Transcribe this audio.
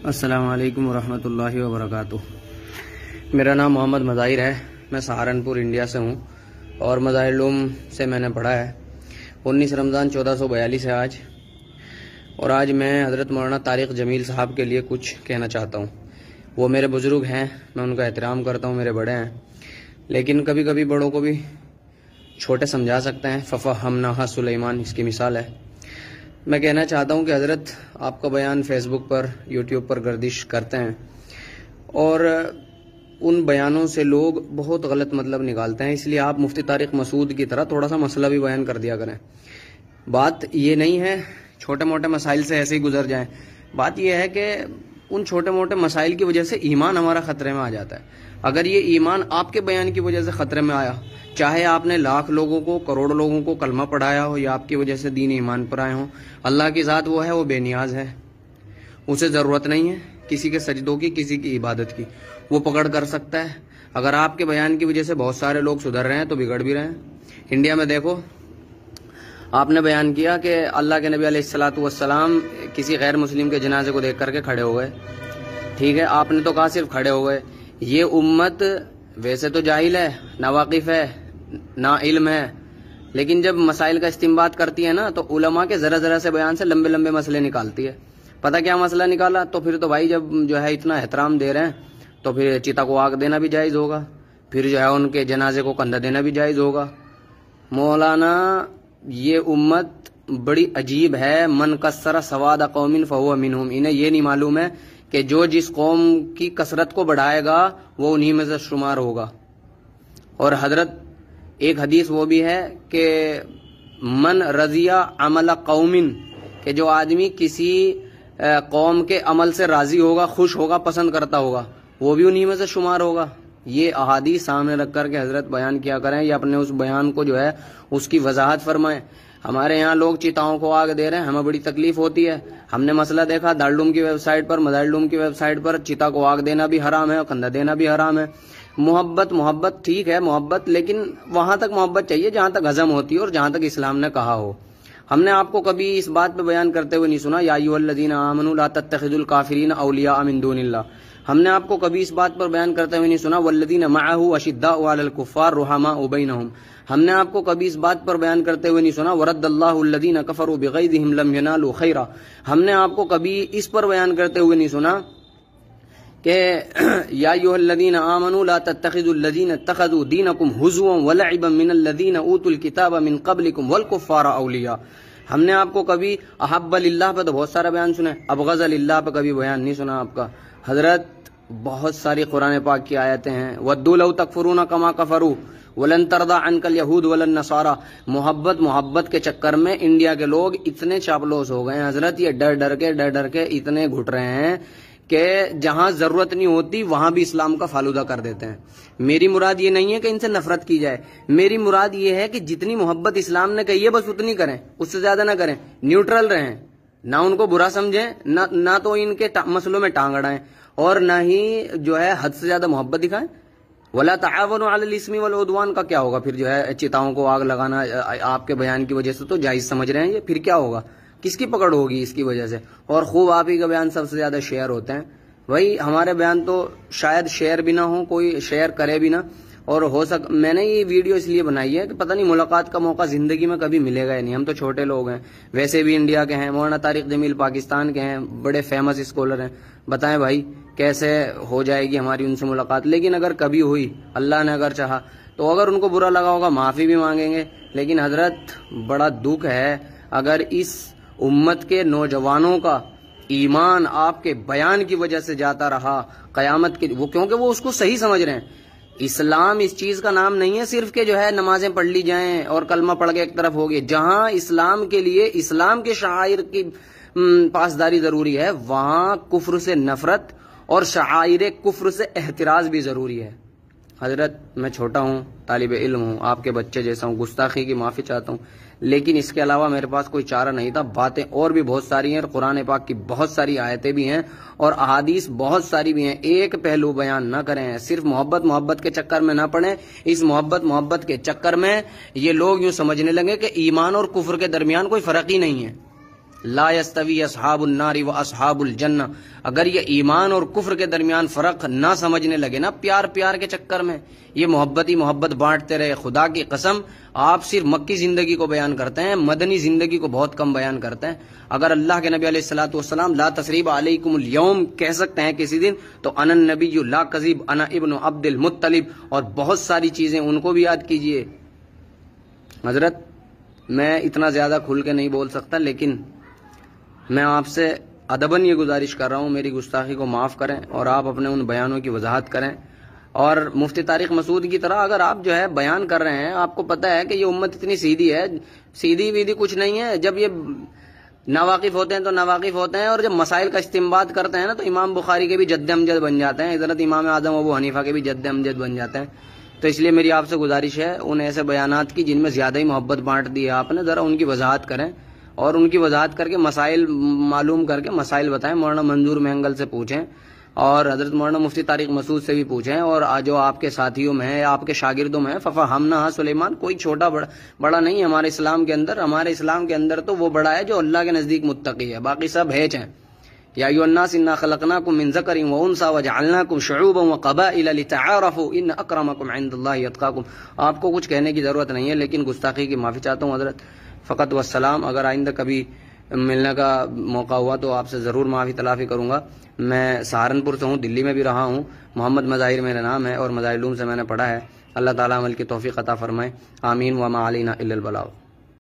السلام علیکم ورحمۃ اللہ وبرکاتہ۔ میرا نام محمد مظاہر ہے، میں سہارنپور انڈیا سے ہوں اور مظاہر علوم سے میں نے پڑھا ہے۔ 19 رمضان 1442 ہے آج، اور آج میں حضرت مولانا طارق جمیل صاحب کے لیے کچھ کہنا چاہتا ہوں۔ وہ میرے بزرگ ہیں، میں ان کا احترام کرتا ہوں، میرے بڑے ہیں، لیکن کبھی کبھی بڑوں کو بھی چھوٹے سمجھا سکتے ہیں۔ ففہمناہا سلیمان اس کی مثال ہے۔ میں کہنا چاہتا ہوں کہ حضرت آپ کا بیان فیس بک پر، یوٹیوب پر گردش کرتے ہیں، اور ان بیانوں سے لوگ بہت غلط مطلب نکالتے ہیں، اس لیے آپ مفتی طارق مسعود کی طرح تھوڑا سا مسئلہ بھی بیان کر دیا کریں۔ بات یہ نہیں ہے چھوٹے موٹے مسائل سے ایسے ہی گزر جائیں، بات یہ ہے کہ ان چھوٹے موٹے مسائل کی وجہ سے ایمان ہمارا خطرے میں آ جاتا ہے۔ اگر یہ ایمان آپ کے بیان کی وجہ سے خطرے میں آیا، چاہے آپ نے لاکھ لوگوں کو، کروڑ لوگوں کو کلمہ پڑھایا ہو یا آپ کی وجہ سے دین ایمان پر آئے ہوں، اللہ کی ذات وہ ہے، وہ بے نیاز ہے، اسے ضرورت نہیں ہے کسی کے سجدوں کی، کسی کی عبادت کی، وہ پکڑ کر سکتا ہے۔ اگر آپ کے بیان کی وجہ سے بہت سارے لوگ سدھر رہے ہیں تو بگڑ بھی رہے ہیں۔ انڈیا میں دیکھو، آپ نے بیان کیا کہ اللہ کے نبی علیہ الصلوۃ والسلام کسی غیر مسلم کے جنازے کو دیکھ کر کے کھڑے ہو گئے، ٹھیک ہے، آپ نے تو کہا صرف کھڑے ہو گئے۔ یہ امت ویسے تو جاہل ہے، ناواقف ہے، نا علم ہے، لیکن جب مسائل کا استنباط کرتی ہے نا تو علماء کے ذرا ذرا سے بیان سے لمبے لمبے مسئلے نکالتی ہے۔ پتہ کیا مسئلہ نکالا؟ تو پھر تو بھائی جب جو ہے اتنا احترام دے رہے ہیں تو پھر چیتا کو آگ دینا بھی جائز ہوگا، پھر جو ہے ان کے جنازے کو کندھا دینا بھی جائز ہوگا۔ مولانا یہ امت بڑی عجیب ہے، من کثر سواد قوم فہو منہم، انہیں یہ نہیں معلوم ہے کہ جو جس قوم کی کثرت کو بڑھائے گا وہ انہی میں سے شمار ہوگا۔ اور حضرت ایک حدیث وہ بھی ہے کہ من رضی عمل قوم، کہ جو آدمی کسی قوم کے عمل سے راضی ہوگا، خوش ہوگا، پسند کرتا ہوگا، وہ بھی انہی میں سے شمار ہوگا۔ یہ احادیث سامنے رکھ کر کے حضرت بیان کیا کریں، یا اپنے اس بیان کو جو ہے اس کی وضاحت فرمائیں۔ ہمارے یہاں لوگ چیتاؤں کو آگ دے رہے ہیں، ہمیں بڑی تکلیف ہوتی ہے۔ ہم نے مسئلہ دیکھا دارالعلوم کی ویب سائٹ پر، مظاہرالعلوم کی ویب سائٹ پر، چیتا کو آگ دینا بھی حرام ہے اور کندھا دینا بھی حرام ہے۔ محبت ٹھیک ہے، محبت، لیکن وہاں تک محبت چاہیے جہاں تک ہضم ہوتی ہے اور جہاں تک اسلام نے کہا ہو۔ ہم نے آپ کو کبھی اس بات پہ بیان کرتے ہوئے نہیں سنا یا ایھا الذین آمنوا لا تتخذوا الکافرین اولیاء من دون اللہ۔ ہم نے آپ کو کبھی اس بات پر بیان کرتے ہوئے نہیں سنا والذین معہ اشداء علی الکفار رحماء بینہم۔ ہم نے آپ کو کبھی اس بات پر بیان کرتے ہوئے نہیں سنا ورد اللہ الذین کفروا بغیظہم لم ینالوا خیرا۔ ہم نے آپ کو کبھی اس پر بیان کرتے ہوئے نہیں سنا کہ یا ایھا الذین آمنوا لا تتخذوا الذین اتخذوا دینکم ہزوا ولعبا من الذین اوتوا الکتاب من قبلکم والکفار اولیاء۔ ہم نے آپ کو کبھی احب للہ پہ تو بہت سارا بیان سنا ہے، ابغض للہ پہ کبھی بیان نہیں سنا آپ کا۔ حضرت بہت ساری قرآن پاک کی آیتیں ہیں، ودوا لو تکفرون کما کفروا ولن ترضى عنك اليهود ولا النصارى۔ محبت کے چکر میں انڈیا کے لوگ اتنے چاپلوس ہو گئے ہیں حضرت، یہ ڈر ڈر کے اتنے گھٹ رہے ہیں کہ جہاں ضرورت نہیں ہوتی وہاں بھی اسلام کا فالودہ کر دیتے ہیں۔ میری مراد یہ نہیں ہے کہ ان سے نفرت کی جائے، میری مراد یہ ہے کہ جتنی محبت اسلام نے کہی ہے بس اتنی کریں، اس سے زیادہ نہ کریں، نیوٹرل رہیں، نہ ان کو برا سمجھیں، نہ تو ان کے مسئلوں میں ٹانگ اڑائیں، اور نہ ہی جو ہے حد سے زیادہ محبت دکھائیں۔ ولا تعاونوا علی الاسم والعدوان کا کیا ہوگا؟ پھر جو ہے چیتاؤں کو آگ لگانا آپ کے بیان کی وجہ سے تو جائز سمجھ رہے ہیں، یہ پھر کیا ہوگا؟ کس کی پکڑ ہوگی اس کی وجہ سے؟ اور خوب آپ ہی کا بیان سب سے زیادہ شیئر ہوتے ہیں۔ وہی ہمارے بیان تو شاید شیئر بھی نہ ہو، کوئی شیئر کرے بھی نہ، اور میں نے یہ ویڈیو اس لیے بنائی ہے کہ پتہ نہیں ملاقات کا موقع زندگی میں کبھی ملے گا یا نہیں، ہم تو چھوٹے لوگ ہیں، ویسے بھی انڈیا کے ہیں، مولانا طارق جمیل پاکستان کے ہیں، بڑے فیمس اسکالر ہیں، بتائیں بھائی کیسے ہو جائے گی ہماری ان سے ملاقات؟ لیکن اگر کبھی ہوئی، اللہ نے اگر چاہا تو اگر ان کو برا لگا ہوگا معافی بھی مانگیں گے۔ لیکن حضرت بڑا دکھ ہے اگر اس امت کے نوجوانوں کا ایمان آپ کے بیان کی وجہ سے جاتا رہا قیامت کے، وہ کیونکہ وہ اس کو صحیح سمجھ رہے ہیں۔ اسلام اس چیز کا نام نہیں ہے صرف کہ جو ہے نمازیں پڑھ لی جائیں اور کلمہ پڑھ کے ایک طرف ہوگی۔ جہاں اسلام کے لیے اسلام کے شعائر کی پاسداری ضروری ہے، وہاں کفر سے نفرت اور شعائر کفر سے احتراز بھی ضروری ہے۔ حضرت میں چھوٹا ہوں، طالب علم ہوں، آپ کے بچے جیسا ہوں، گستاخی کی معافی چاہتا ہوں، لیکن اس کے علاوہ میرے پاس کوئی چارہ نہیں تھا۔ باتیں اور بھی بہت ساری ہیں، قرآن پاک کی بہت ساری آیتیں بھی ہیں اور احادیث بہت ساری بھی ہیں۔ ایک پہلو بیان نہ کریں، صرف محبت کے چکر میں نہ پڑیں۔ اس محبت کے چکر میں یہ لوگ یوں سمجھنے لگے کہ ایمان اور کفر کے درمیان کوئی فرق ہی نہیں ہے۔ لا یستوی اصحاب النار و اصحاب الجنہ. اگر یہ ایمان اور کفر کے درمیان فرق نہ سمجھنے لگے نا پیار پیار کے چکر میں، یہ محبت ہی محبت بانٹتے رہے، خدا کی قسم آپ صرف مکی زندگی کو بیان کرتے ہیں، مدنی زندگی کو بہت کم بیان کرتے ہیں. اگر اللہ کے نبی علیہ الصلوۃ والسلام لا تثریب علیکم اليوم کہہ سکتے ہیں کسی دن، تو انا النبی لا کذب انا ابن عبد المطلب، اور بہت ساری چیزیں ان کو بھی یاد کیجئے. حضرت میں اتنا زیادہ کھل کے نہیں بول سکتا، لیکن میں آپ سے ادباً یہ گزارش کر رہا ہوں میری گستاخی کو معاف کریں اور آپ اپنے ان بیانوں کی وضاحت کریں. اور مفتی طارق مسعود کی طرح اگر آپ جو ہے بیان کر رہے ہیں، آپ کو پتہ ہے کہ یہ امت اتنی سیدھی ہے، سیدھی ویدھی کچھ نہیں ہے. جب یہ ناواقف ہوتے ہیں تو ناواقف ہوتے ہیں، اور جب مسائل کا استنباط کرتے ہیں نا تو امام بخاری کے بھی جد امجد بن جاتے ہیں، حضرت امام اعظم ابو حنیفہ کے بھی جد امجد بن جاتے ہیں. تو اس لیے میری آپ سے گزارش ہے ان ایسے بیانات کی جن میں زیادہ ہی محبت بانٹ دی ہے آپ نے، ذرا ان کی وضاحت کریں اور ان کی وضاحت کر کے مسائل معلوم کر کے مسائل بتائیں. مولانا منظور مہنگل سے پوچھیں اور حضرت مولانا مفتی طارق مسعود سے بھی پوچھیں، اور جو آپ کے ساتھیوں میں ہیں، آپ کے شاگردوں میں ہیں. ففہمنا سلیمان، کوئی چھوٹا بڑا نہیں ہے ہمارے اسلام کے اندر. ہمارے اسلام کے اندر تو وہ بڑا ہے جو اللہ کے نزدیک متقی ہے، باقی سب ہیچ ہیں. یا ایھا الناس انا خلقناکم من ذکر و انثی وجعلناکم شعوبا وقبائل لتعارفوا ان اکرمکم عند اللہ اتقاکم. آپ کو کچھ کہنے کی ضرورت نہیں ہے، لیکن گستاخی کی معافی چاہتا ہوں حضرت. فقط والسلام. اگر آئندہ کبھی ملنے کا موقع ہوا تو آپ سے ضرور معافی تلافی کروں گا. میں سہارنپور سے ہوں، دلی میں بھی رہا ہوں. محمد مظاہر میرا نام ہے اور مظاہر علوم سے میں نے پڑھا ہے. اللہ تعالیٰ عمل کی توفیق عطا فرمائے. آمین. وما علینا الا البلاغ.